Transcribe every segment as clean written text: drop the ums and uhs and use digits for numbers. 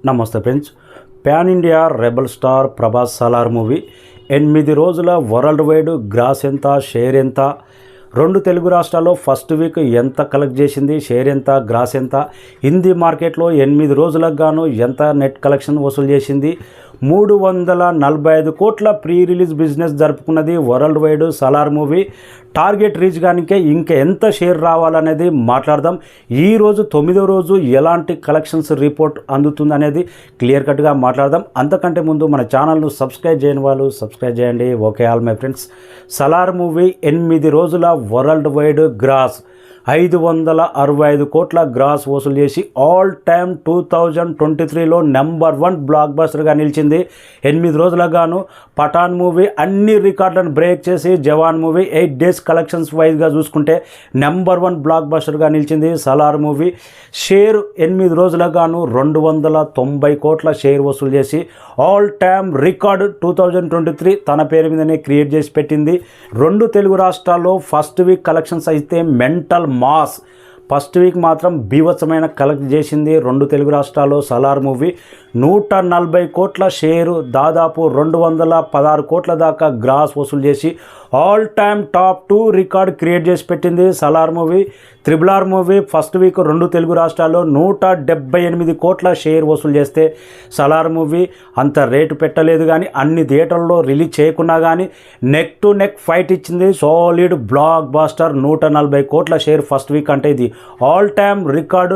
నమస్తే friends. Pan India rebel star Prabhas Salaar movie 8 రోజుల world wide gross ఎంత, షేర్ ఎంత, 2 తెలుగు రాష్ట్రాల్లో ఫస్ట్ వీక్ ఎంత కలెక్ట్ చేసింది, షేర్ ఎంత, గ్రాస్ ఎంత, హిందీ మార్కెట్లో 8 రోజులకు గాను ఎంత నెట్ కలెక్షన్ వసూలు చేసింది, 345 కోట్ల ప్రీ రిలీజ్ బిజినెస్ జరుపుకున్నది world wide Salaar movie. Target reach గానికే ఇంకా ఎంత షేర్ రావాలనేది మాట్లాడదాం. ఈరోజు 9వ రోజు ఎలాంటి కలెక్షన్స్ రిపోర్ట్ అందుతుంది అనేది క్లియర్ కట్గా మాట్లాడదాం. అంతకంటే ముందు మన ఛానల్ను సబ్స్క్రైబ్ చేయని వాళ్ళు సబ్స్క్రైబ్ చేయండి. Okay all my friends. Salaar movie 8 రోజుల వరల్డ్ వైడ్ గ్రాస్ 565 కోట్ల గ్రాస్ వసూలు చేసి ఆల్ టైమ్ 2023లో నెంబర్ 1 బ్లాక్ బస్టర్గా నిలిచింది. 8 రోజులకు గాను పఠాన్ మూవీ అన్ని రికార్డులను బ్రేక్ చేసి జవాన్ మూవీ 8 డేస్ కలెక్షన్స్ వైజ్గా చూసుకుంటే నెంబర్ 1 బ్లాక్ బస్టర్గా నిలిచింది. సలార్ మూవీ షేర్ 8 రోజులకు గాను 290 కోట్ల షేర్ వసూలు చేసి ఆల్ టైమ్ రికార్డు 2023 తన పేరు మీదనే క్రియేట్ చేసి పెట్టింది. 2 తెలుగు రాష్ట్రాల్లో ఫస్ట్ వీక్ కలెక్షన్స్ అయితే మెంటల్ మాస్. ఫస్ట్ వీక్ మాత్రం బీభత్సమైన కలెక్ట్ చేసింది 2 తెలుగు రాష్ట్రాల్లో సలార్ మూవీ. 140 కోట్ల షేరు, దాదాపు 216 కోట్ల దాకా గ్రాస్ వసూలు చేసి all time top 2 record create చేసి పెట్టింది Salaar movie. RRR movie first week 2 Telugu రాష్ట్రాల్లో 178 కోట్ల షేర్ వసూలు చేస్తే సలార్ మూవీ అంత రేటు పెట్టలేదు, కానీ అన్ని థియేటర్లో రిలీజ్ చేయకున్నా కానీ నెక్ టు నెక్ ఫైట్ ఇచ్చింది. Solid blockbuster. 140 కోట్ల షేర్ ఫస్ట్ వీక్ అంటే ఇది all time record,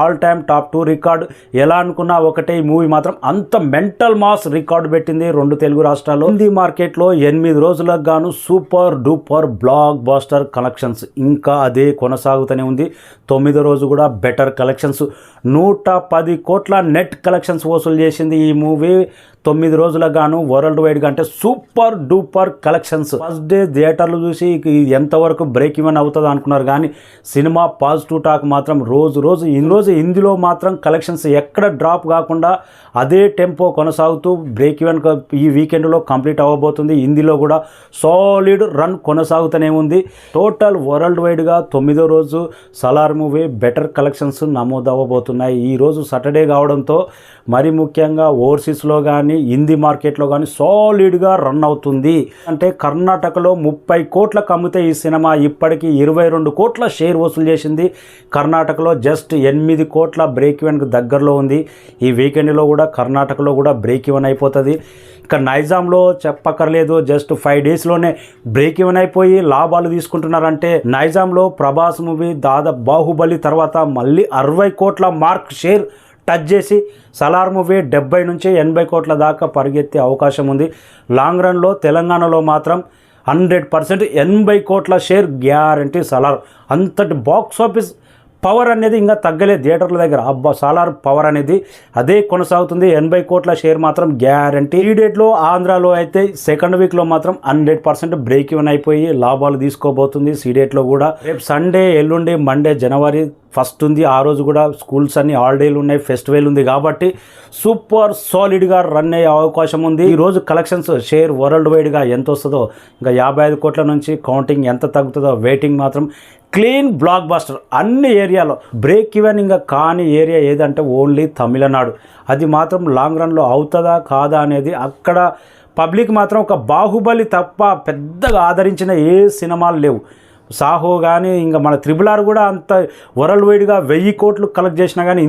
all time top 2 record. ఎలా అనుకున్నా ఒకటే, ఈ మూవీ మాత్రం అంత మెంటల్ మాస్ రికార్డు పెట్టింది 2 తెలుగు రాష్ట్రాల్లో. హిందీ మార్కెట్లో 8 రోజులకు గాను super duper blockbuster collections ఇంకా అదే కొనసాగుతూనే ఉంది. 9వ రోజు కూడా బెటర్ కలెక్షన్స్. 110 కోట్ల నెట్ కలెక్షన్స్ వసూలు చేసింది ఈ మూవీ 9 రోజులకు గాను వరల్డ్ వైడ్గా. అంటే super duper collections. First day థియేటర్లు చూసి ఎంతవరకు బ్రేక్ ఈవెన్ అవుతుందో అనుకున్నారు, కానీ సినిమా పాజిటివ్ టాక్ మాత్రం రోజు హిందీలో మాత్రం కలెక్షన్స్ ఎక్కడ డ్రాప్ కాకుండా అదే టెంపో కొనసాగుతూ బ్రేక్ ఈవెన్ ఈ వీకెండ్లో కంప్లీట్ అవ్వబోతుంది. హిందీలో కూడా సాలిడ్ రన్ కొనసాగుతూనే ఉంది. టోటల్ వరల్డ్ వైడ్గా 9వ రోజు సలార్ మూవీ బెటర్ కలెక్షన్స్ నమోదు అవ్వబోతున్నాయి. ఈరోజు సాటర్డే కావడంతో మరి ముఖ్యంగా ఓవర్సీస్లో కానీ హిందీ మార్కెట్లో కానీ సాలిడ్గా రన్ అవుతుంది. అంటే కర్ణాటకలో 30 కోట్లకు అమ్మితే ఈ సినిమా ఇప్పటికీ 22 కోట్ల షేర్ వసూలు చేసింది. కర్ణాటకలో జస్ట్ 8 కోట్ల బ్రేక్ ఈవెన్కి దగ్గరలో ఉంది. ఈ వీకెండ్లో కూడా కర్ణాటకలో కూడా బ్రేక్ ఈవెన్ అయిపోతుంది. ఇక నైజాంలో చెప్పక్కర్లేదు, జస్ట్ 5 డేస్లోనే బ్రేక్ ఈవెన్ అయిపోయి లాభాలు తీసుకుంటున్నారంటే నైజాంలో ప్రభాస్ మూవీ దాదాపు బాహుబలి తర్వాత మళ్ళీ 60 కోట్ల మార్క్ షేర్ టచ్ చేసి సలార్ మూవీ 70 నుంచి 80 కోట్ల దాకా పరిగెత్తే అవకాశం ఉంది. లాంగ్ రన్లో తెలంగాణలో మాత్రం 100% 80 కోట్ల షేర్ గ్యారంటీ సలార్. అంతటి బాక్స్ ఆఫీస్ పవర్ అనేది ఇంకా తగ్గలేదు థియేటర్ల దగ్గర. సలార్ పవర్ అనేది అదే కొనసాగుతుంది. 80 కోట్ల షేర్ మాత్రం గ్యారంటీ. ఈ డేట్లో ఆంధ్రాలో అయితే సెకండ్ వీక్లో మాత్రం 100% బ్రేక్ ఈవెన్ అయిపోయి లాభాలు తీసుకోబోతుంది. సీడేట్లో కూడా రేపు సండే, ఎల్లుండి మండే జనవరి 1 ఉంది. ఆ రోజు కూడా స్కూల్స్ అన్ని హాలిడేలు ఉన్నాయి, ఫెస్టివల్ ఉంది కాబట్టి సూపర్ సాలిడ్గా రన్ అయ్యే అవకాశం ఉంది. ఈరోజు కలెక్షన్స్ షేర్ వరల్డ్ వైడ్గా ఎంత వస్తుందో, ఇంకా 55 కోట్ల నుంచి కౌంటింగ్ ఎంత తగ్గుతుందో వెయిటింగ్. మాత్రం క్లీన్ బ్లాక్ బాస్టర్ అన్ని ఏరియాలో. బ్రేక్ ఈవెన్ ఇంకా కాని ఏరియా ఏదంటే ఓన్లీ తమిళనాడు. అది మాత్రం లాంగ్ రన్లో అవుతుందా కాదా అనేది అక్కడ పబ్లిక్ మాత్రం ఒక బాహుబలి తప్ప పెద్దగా ఆదరించిన ఏ సినిమాలు లేవు. సాహో కానీ ఇంకా మన RRR కూడా అంత వరల్డ్ వైడ్గా 1000 కోట్లు కలెక్ట్ చేసినా కానీ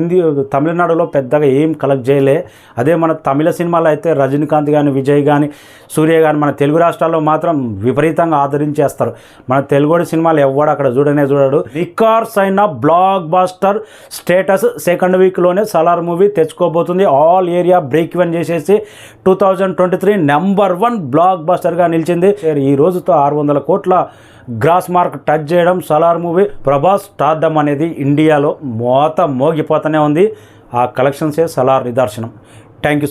తమిళనాడులో పెద్దగా ఏం కలెక్ట్ చేయలే. అదే మన తమిళ సినిమాలో అయితే రజనీకాంత్ కానీ, విజయ్ కానీ, సూర్య కానీ మన తెలుగు రాష్ట్రాల్లో మాత్రం విపరీతంగా ఆదరించేస్తారు. మన తెలుగు సినిమాలు ఎవడు అక్కడ చూడడు. రికార్డ్స్ అయిన బ్లాక్ బాస్టర్ స్టేటస్ సెకండ్ వీక్లోనే సలార్ మూవీ తెచ్చుకోబోతుంది. ఆల్ ఏరియా బ్రేక్ ఈవెన్ చేసేసి 2023 నెంబర్ 1 బ్లాక్ బాస్టర్గా నిలిచింది. ఈ రోజుతో 600 కోట్ల గ్రాస్ మార్క్ టచ్ చేయడం సలార్ మూవీ. ప్రభాస్ స్టార్డమ్ అనేది ఇండియాలో మోగిపోతూనే ఉంది. ఆ కలెక్షన్సే సలార్ నిదర్శనం. Thank you.